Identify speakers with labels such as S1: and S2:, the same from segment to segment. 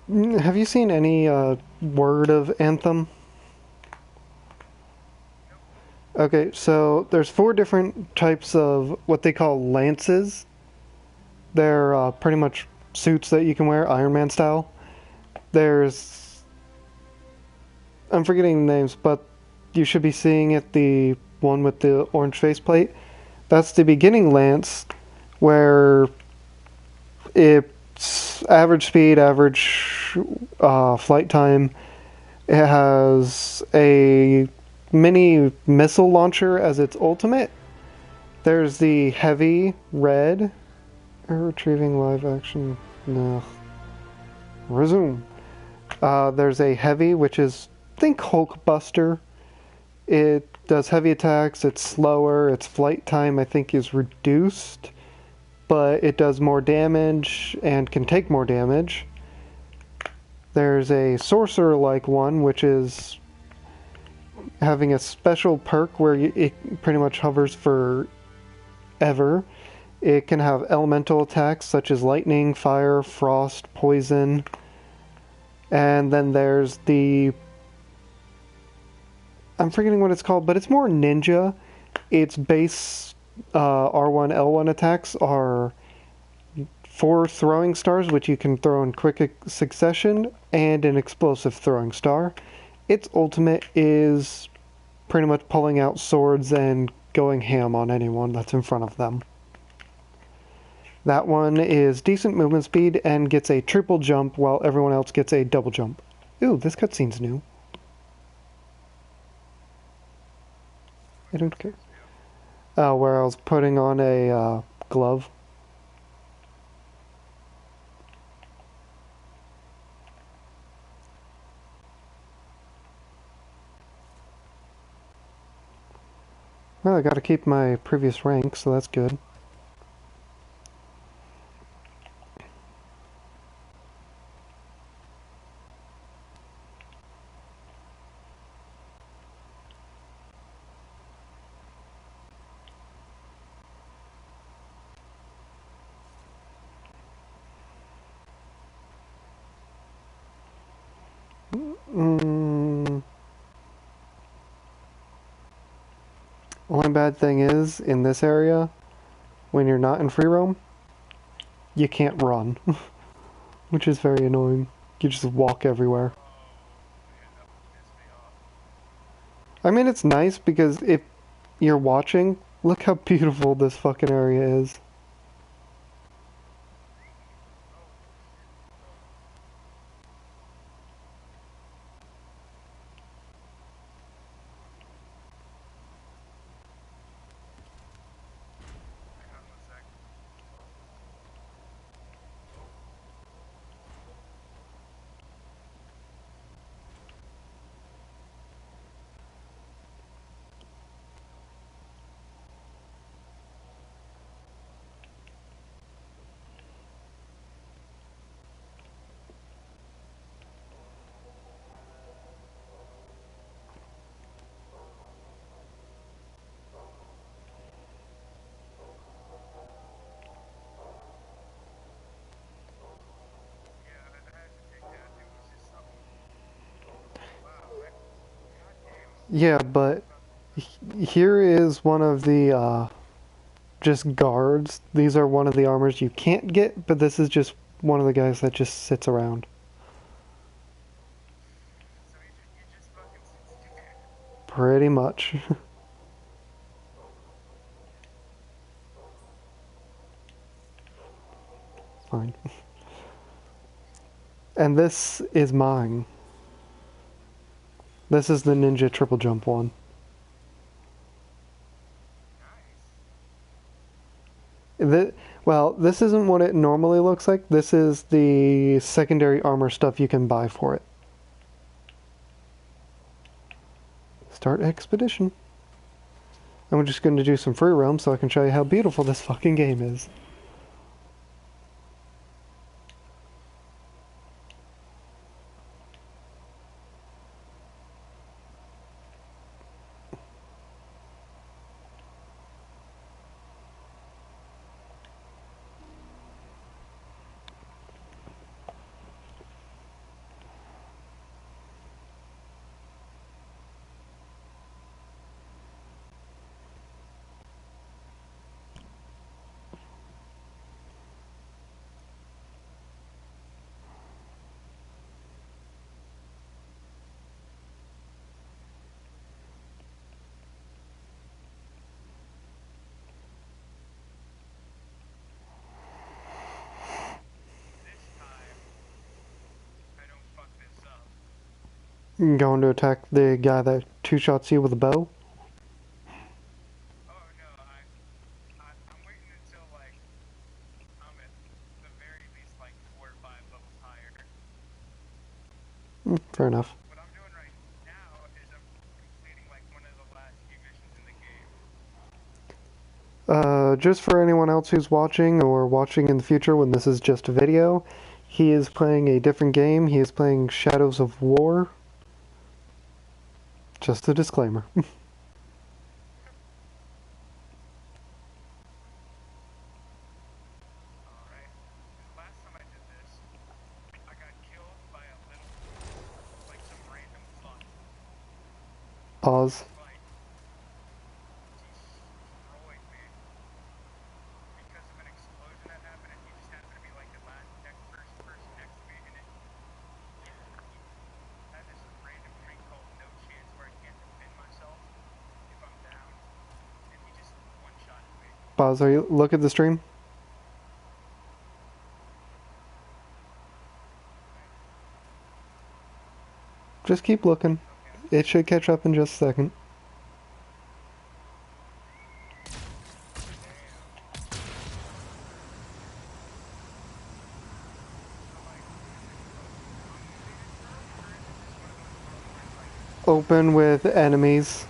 S1: Have you seen any word of Anthem? Okay, so there's four different types of what they call lances. They're pretty much suits that you can wear, Iron Man style. There's, I'm forgetting the names, but you should be seeing it, the one with the orange faceplate. That's the beginning lance, where it's average speed, average flight time. It has a mini missile launcher as its ultimate. There's the heavy red. Retrieving live action. No. Resume. There's a heavy, which is, think Hulk Buster. It does heavy attacks, it's slower, its flight time I think is reduced, but it does more damage and can take more damage. There's a sorcerer-like one, which is having a special perk where it pretty much hovers for ever. It can have elemental attacks such as lightning, fire, frost, poison. And then there's the, I'm forgetting what it's called, but it's more ninja. Its base R1, L1 attacks are 4 throwing stars, which you can throw in quick succession, and an explosive throwing star. Its ultimate is pretty much pulling out swords and going ham on anyone that's in front of them. That one is decent movement speed and gets a triple jump while everyone else gets a double jump. Ooh, this cutscene's new. I don't care. Where I was putting on a glove. Well, I gotta keep my previous rank, so that's good. Mm. Only bad thing is, in this area, when you're not in free roam, you can't run, which is very annoying. You just walk everywhere. I mean, it's nice because if you're watching, look how beautiful this fucking area is. Yeah, but here is one of the just guards. These are one of the armors you can't get, but this is just one of the guys that just sits around. Pretty much. Fine. And this is mine. This is the ninja triple jump one. The, well, this isn't what it normally looks like. This is the secondary armor stuff you can buy for it. Start expedition. I'm just going to do some free roam so I can show you how beautiful this fucking game is. Going to attack the guy that two-shots you with a bow?
S2: Oh no, I'm waiting until like I'm at the very least like 4 or 5 levels higher.
S1: Fair enough.
S2: What I'm doing right now is I'm completing like one of the last few missions in the game.
S1: Just for anyone else who's watching or watching in the future when this is just a video, he is playing a different game. He is playing Shadows of War. Just a disclaimer.
S2: Alright. Last time I did this, I got killed by a little, like some random fuck.
S1: Pause.
S2: Like, destroyed me. Because of an explosion that happened and he just happened to be like the last first person next to me and it had this random trait called no chance where I can't defend myself if I'm down. And he just one-shotted me.
S1: Pause. Are you look at the stream? Just keep looking. It should catch up in just a second. Open with enemies.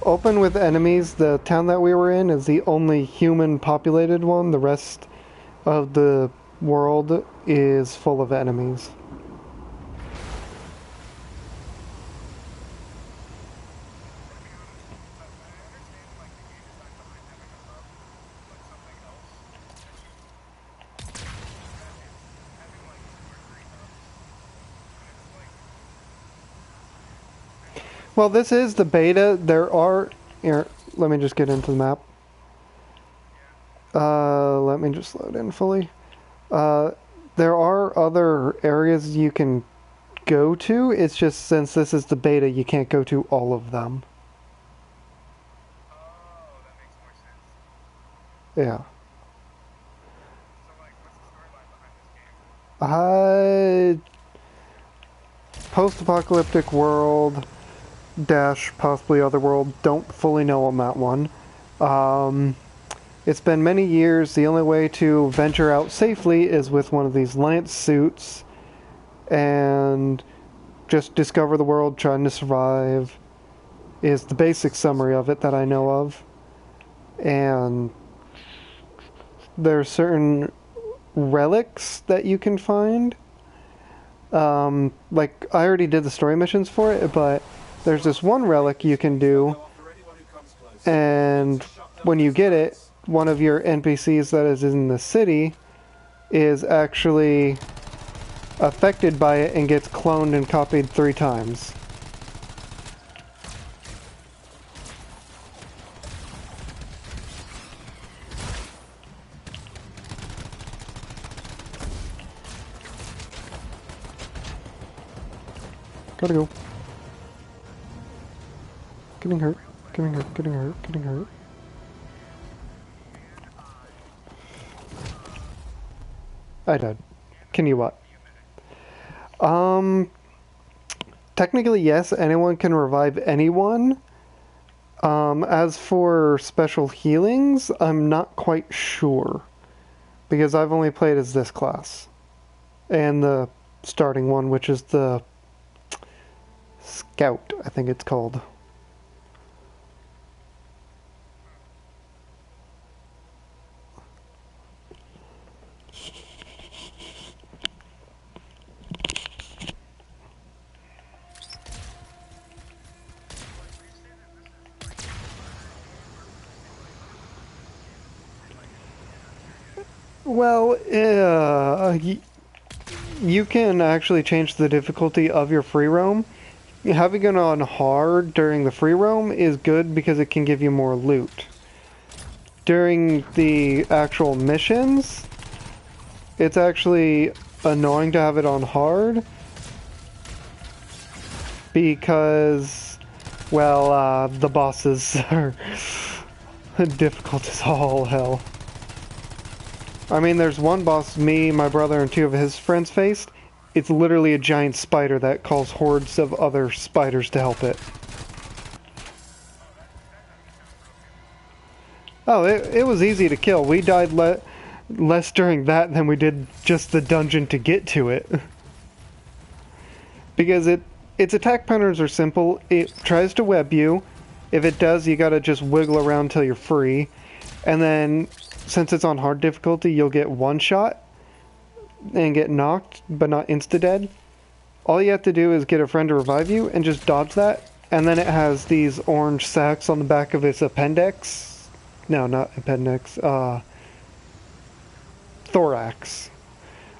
S1: Open with enemies. The town that we were in is the only human populated one. The rest of the world is full of enemies. Well, this is the beta. There are... Here, let me just get into the map. Let me just load in fully. There are other areas you can go to. It's just since this is the beta, you can't go to all of them.
S2: Oh, that makes more sense.
S1: Yeah.
S2: So, like, what's the storyline behind this game?
S1: Post-apocalyptic world dash possibly other world. Don't fully know on that one. It's been many years. The only way to venture out safely is with one of these lance suits and just discover the world, trying to survive is the basic summary of it that I know of. And there are certain relics that you can find. Like, I already did the story missions for it, but there's this one relic you can do, and when you get it, one of your NPCs that is in the city is actually affected by it and gets cloned and copied 3 times. Gotta go. Getting hurt, getting hurt, getting hurt, getting hurt. I died. Can you what? Technically yes, anyone can revive anyone. As for special healings, I'm not quite sure. Because I've only played as this class. And the starting one, which is the Scout, I think it's called. Well, you can actually change the difficulty of your free roam. Having it on hard during the free roam is good because it can give you more loot. During the actual missions, it's actually annoying to have it on hard because, well, the bosses are difficult as all hell. I mean, there's one boss me, my brother, and 2 of his friends faced. it's literally a giant spider that calls hordes of other spiders to help it. Oh, it was easy to kill. We died less during that than we did just the dungeon to get to it. Because its attack patterns are simple. It tries to web you. If it does, you gotta just wiggle around till you're free. And then, since it's on hard difficulty, you'll get one shot and get knocked, but not insta-dead. All you have to do is get a friend to revive you and just dodge that. And then it has these orange sacs on the back of its appendix. No, not appendix. Thorax.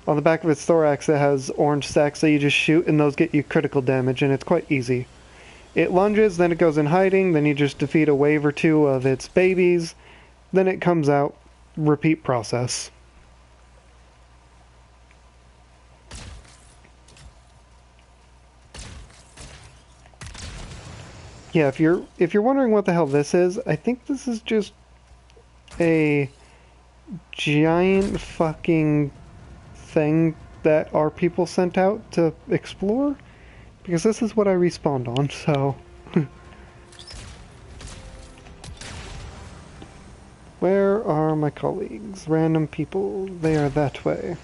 S1: On the back of its thorax it has orange sacs that you just shoot, and those get you critical damage, and it's quite easy. It lunges, then it goes in hiding, then you just defeat a wave or two of its babies, then it comes out. Repeat process. Yeah, if you're wondering what the hell this is, I think this is just a giant fucking thing that our people sent out to explore, because this is what I respawned on, so where are my colleagues? Random people, they are that way.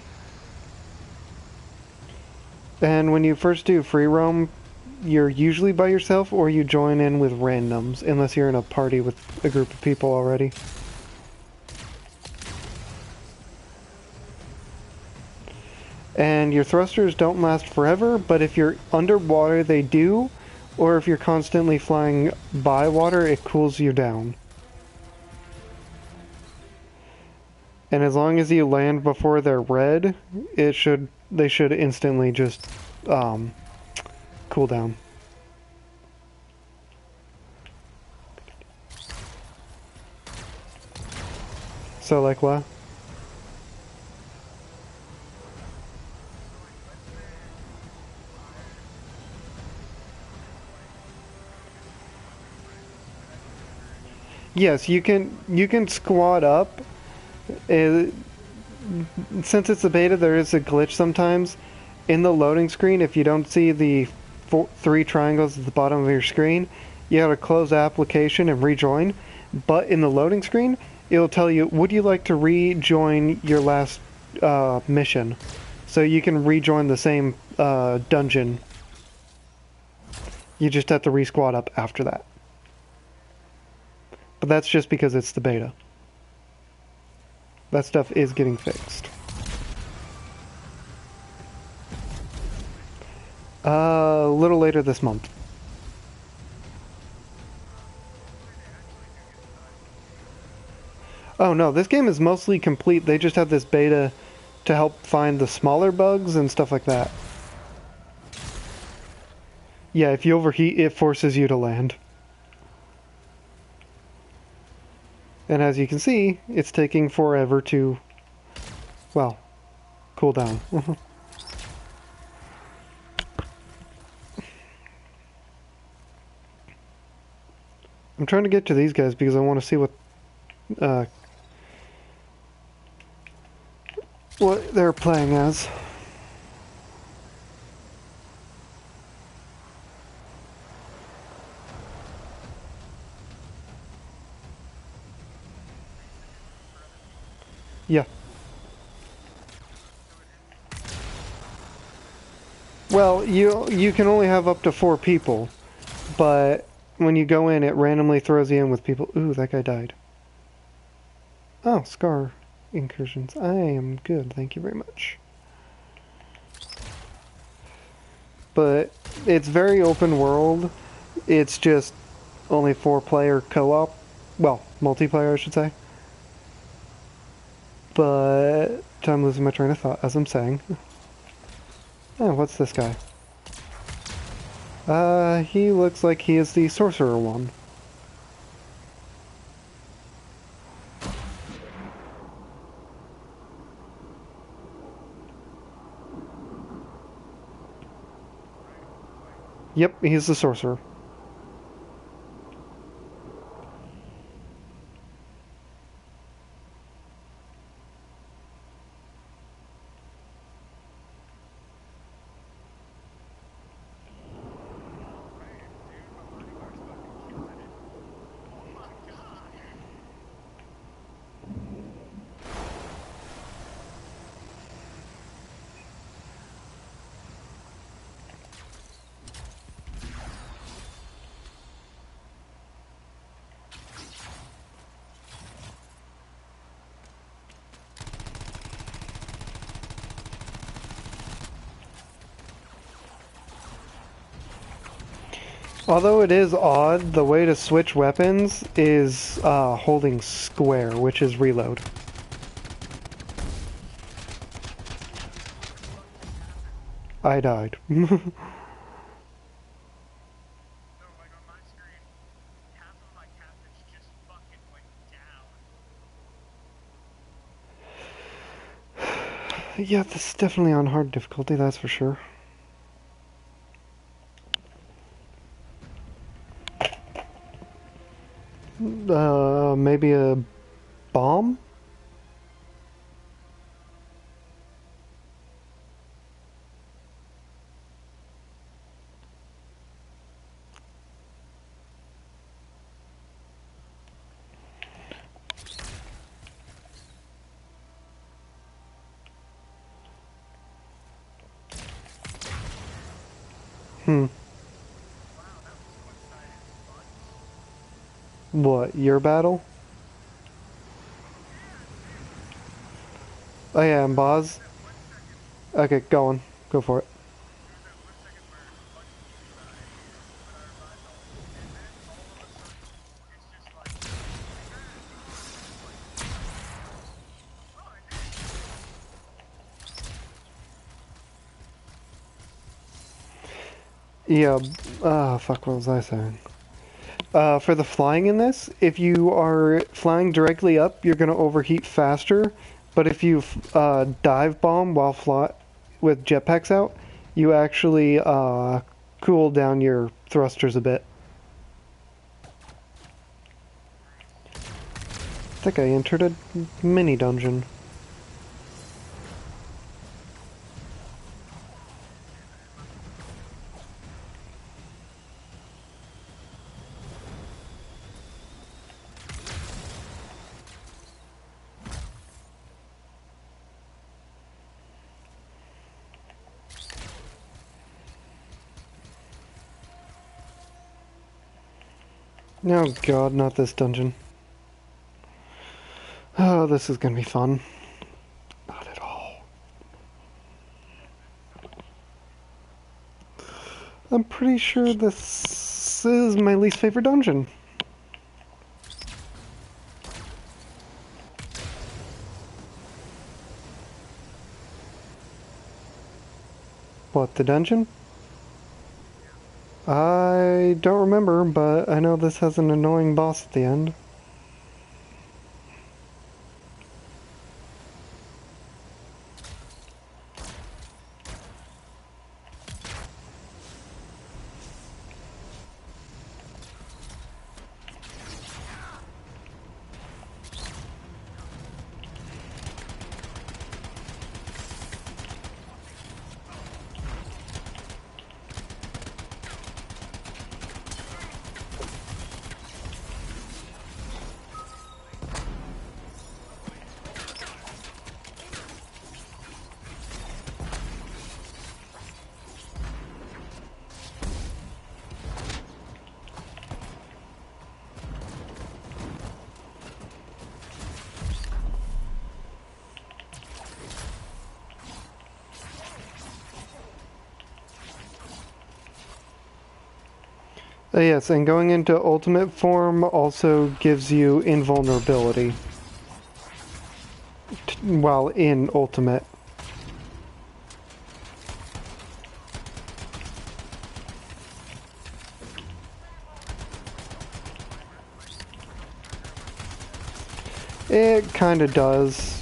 S1: And when you first do free roam, you're usually by yourself, or you join in with randoms, unless you're in a party with a group of people already. And your thrusters don't last forever, but if you're underwater they do, or if you're constantly flying by water, it cools you down. And as long as you land before they're red, they should instantly just cool down. So like what? Yes, you can squat up. Since it's a beta, there is a glitch sometimes. In the loading screen, if you don't see the three triangles at the bottom of your screen, you gotta close the application and rejoin. But in the loading screen, it'll tell you, would you like to rejoin your last mission? So you can rejoin the same dungeon. You just have to re-squat up after that. But that's just because it's the beta. That stuff is getting fixed. A little later this month. Oh no, this game is mostly complete. They just have this beta to help find the smaller bugs and stuff like that. Yeah, if you overheat, it forces you to land. And as you can see, it's taking forever to, well, cool down. I'm trying to get to these guys because I want to see what they're playing as. Yeah. Well, you can only have up to 4 people, but when you go in, it randomly throws you in with people. Ooh, that guy died. Oh, Scar incursions. I am good, thank you very much. But it's very open world. It's just only 4-player co-op. Well, multiplayer, I should say. But I'm losing my train of thought as I'm saying. Oh, what's this guy? He looks like he is the sorcerer one. Yep, he's the sorcerer. Although it is odd, the way to switch weapons is holding square, which is reload. I died.
S2: No, like on my screen, half of my captains just fucking went down.
S1: Yeah, this is definitely on hard difficulty, that's for sure. Maybe a bomb? Hmm.
S2: Wow, that was one-sided as fuck.
S1: What, your battle? Oh yeah, and Boz?
S2: That 1 second,
S1: Okay, go on. Go for it.
S2: there was that 1 second where Bucky died when I revived all of them, and then all of a sudden, it's just like, oh, I did it.
S1: Yeah, fuck, what was I saying? For the flying in this, if you are flying directly up, you're gonna overheat faster. But if you dive bomb while fly with jetpacks out, you actually cool down your thrusters a bit. I think I entered a mini dungeon. Oh god, not this dungeon. Oh, this is gonna be fun. Not at all. I'm pretty sure this is my least favorite dungeon. What, the dungeon? I don't remember, but I know this has an annoying boss at the end. Yes, and going into ultimate form also gives you invulnerability while in ultimate. It kinda does.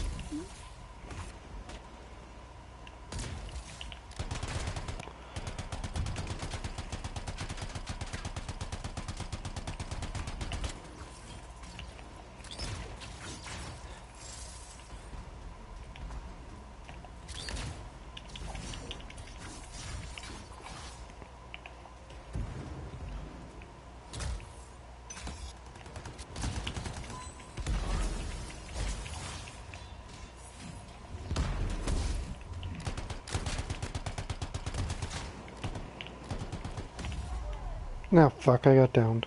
S1: Now, fuck, I got downed.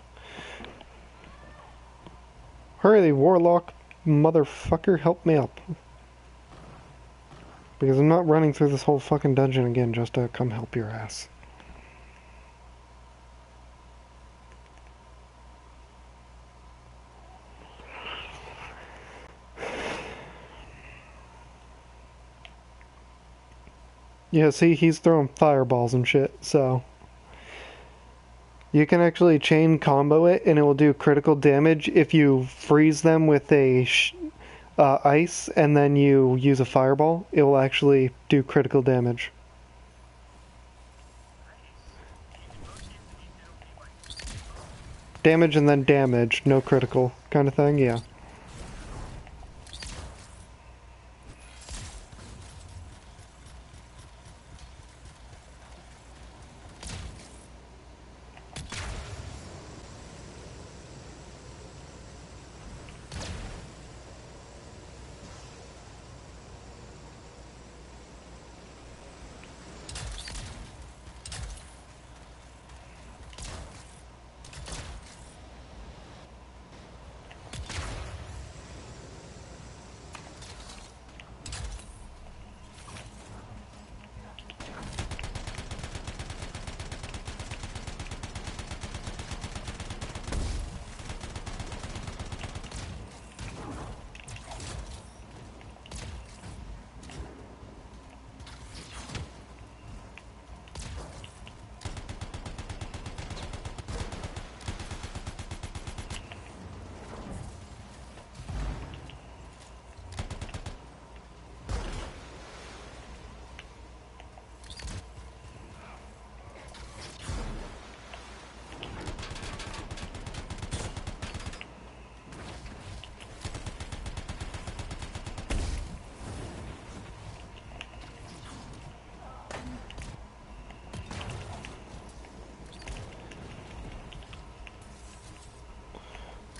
S1: Hurry, warlock motherfucker, help me up. Because I'm not running through this whole fucking dungeon again just to come help your ass. Yeah, see, he's throwing fireballs and shit, so... You can actually chain combo it, and it will do critical damage if you freeze them with a ice, and then you use a fireball. It will actually do critical damage. Damage and then damage, no critical kind of thing, yeah.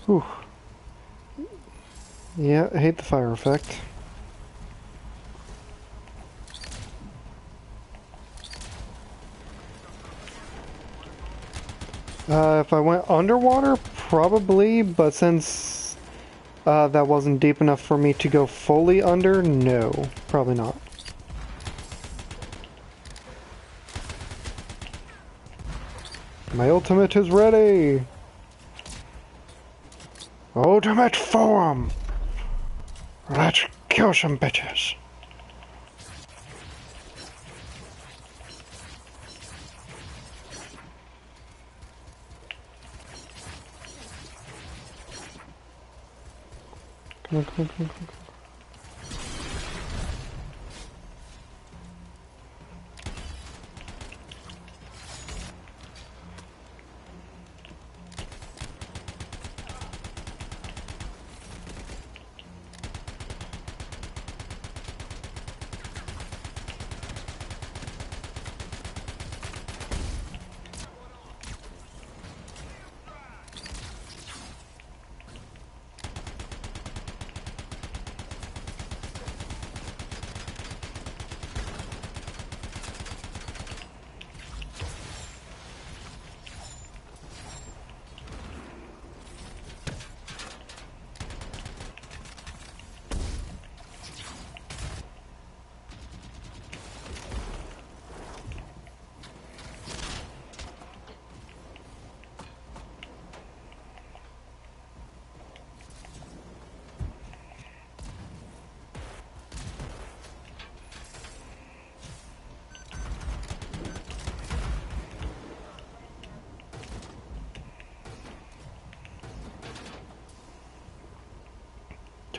S1: Whew. Yeah, I hate the fire effect. If I went underwater, probably, but since that wasn't deep enough for me to go fully under, no, probably not. My ultimate is ready! Ultimate form! Let's kill some bitches! Come on, come on, come on, come on.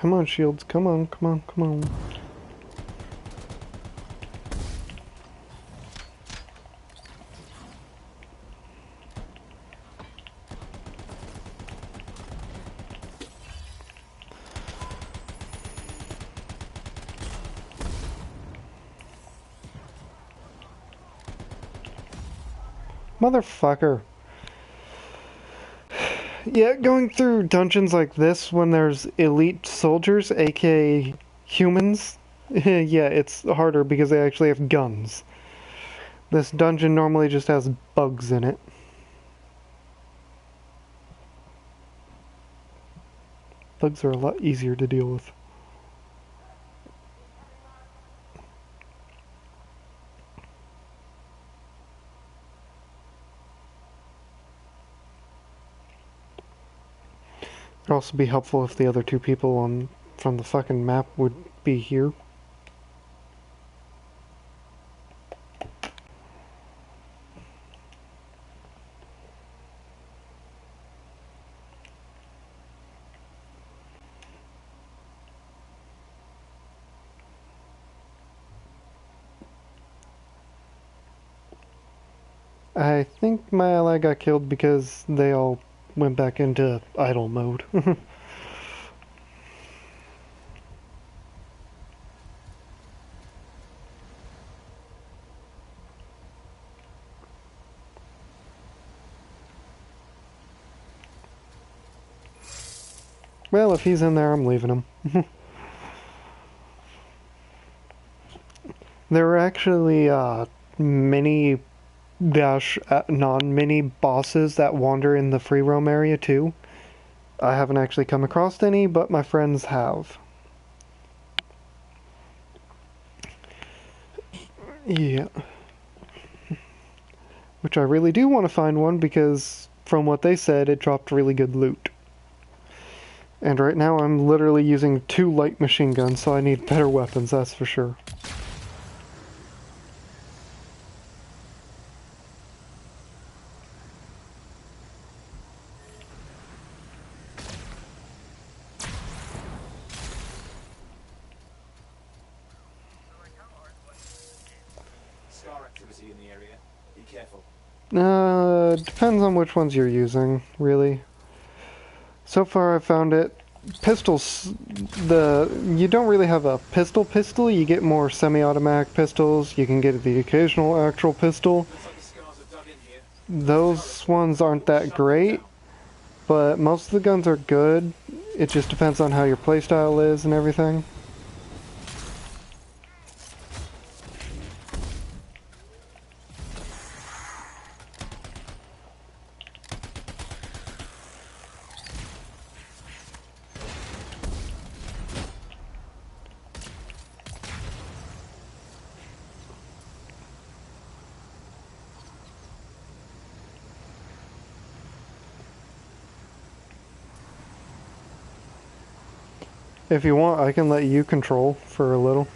S1: Come on, shields, come on, come on, come on. Motherfucker. Yeah, going through dungeons like this when there's elite soldiers, aka humans, yeah, it's harder because they actually have guns. This dungeon normally just has bugs in it. Bugs are a lot easier to deal with. It'd also be helpful if the other two people on from the fucking map would be here. I think my ally got killed because they all went back into idle mode. Well, if he's in there, I'm leaving him. There were actually mini dash non-mini bosses that wander in the free roam area too. I haven't actually come across any, but my friends have. Yeah. Which I really do want to find one because from what they said, it dropped really good loot. And right now I'm literally using 2 light machine guns, so I need better weapons, that's for sure.
S2: So like how hard was it?
S3: Scar activity in the area. Be careful.
S1: Depends on which ones you're using, really. So far I've found it. Pistols, you don't really have a pistol, you get more semi-automatic pistols, you can get the occasional actual pistol.
S3: Looks like the scars have dug in here.
S1: Those ones aren't that great, but most of the guns are good. It just depends on how your playstyle is and everything. If you want, I can let you control for a little.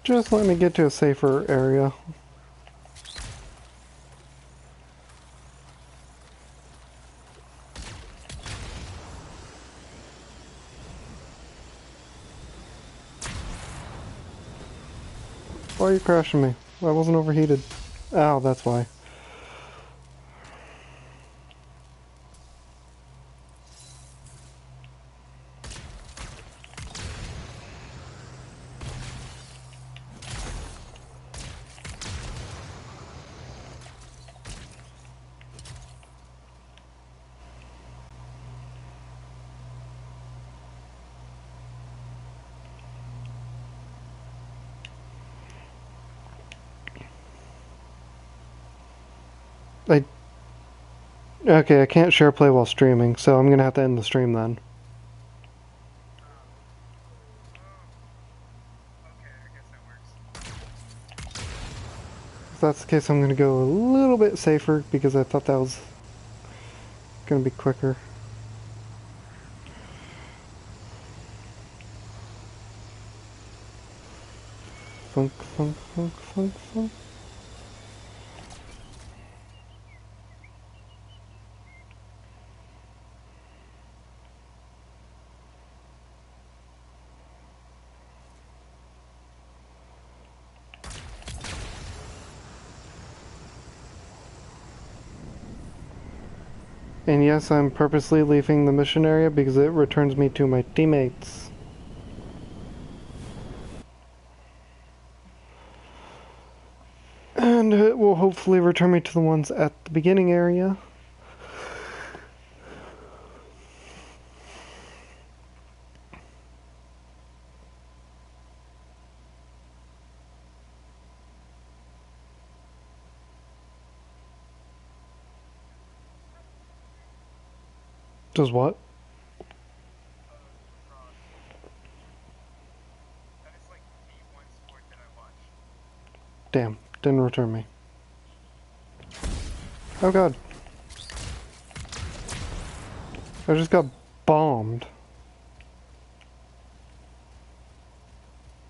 S1: Just let me get to a safer area. Why are you crashing me? I wasn't overheated. Ow, that's why. Okay, I can't share play while streaming, so I'm gonna have to end the stream then.
S2: Okay, I guess that works.
S1: If that's the case, I'm gonna go a little bit safer because I thought that was gonna be quicker. Funk, funk, funk, funk, funk. And yes, I'm purposely leaving the mission area because it returns me to my teammates. hopefully return me to the ones at the beginning area. Does what?
S2: Lacrosse. That is like the one sport that I watch.
S1: Damn, didn't return me. Oh god. I just got bombed.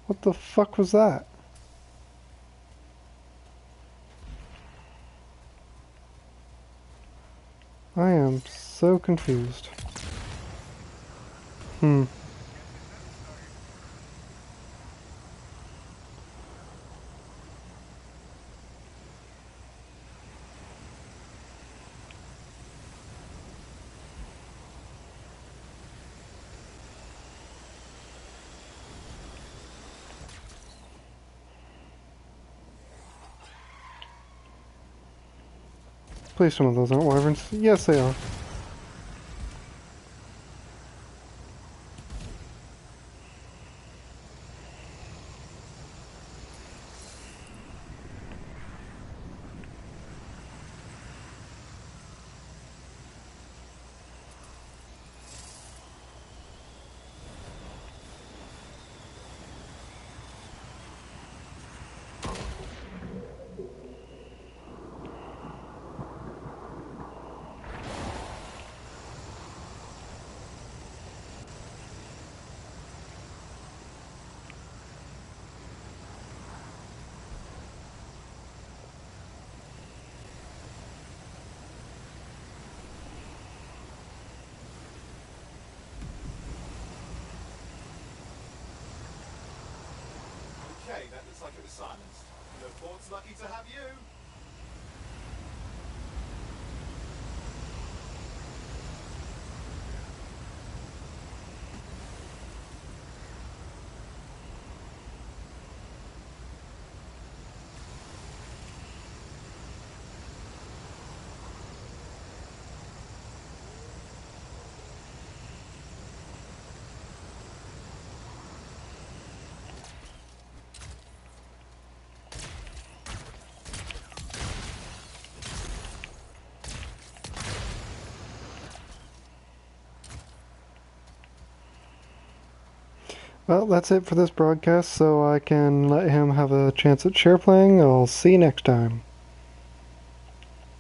S1: What the fuck was that? I am so confused. Please, some of those aren't wyverns. Yes, they are.
S3: Okay, that looks like it was silenced. The fort's lucky to have you.
S1: Well, that's it for this broadcast, so I can let him have a chance at share playing. I'll see you next time.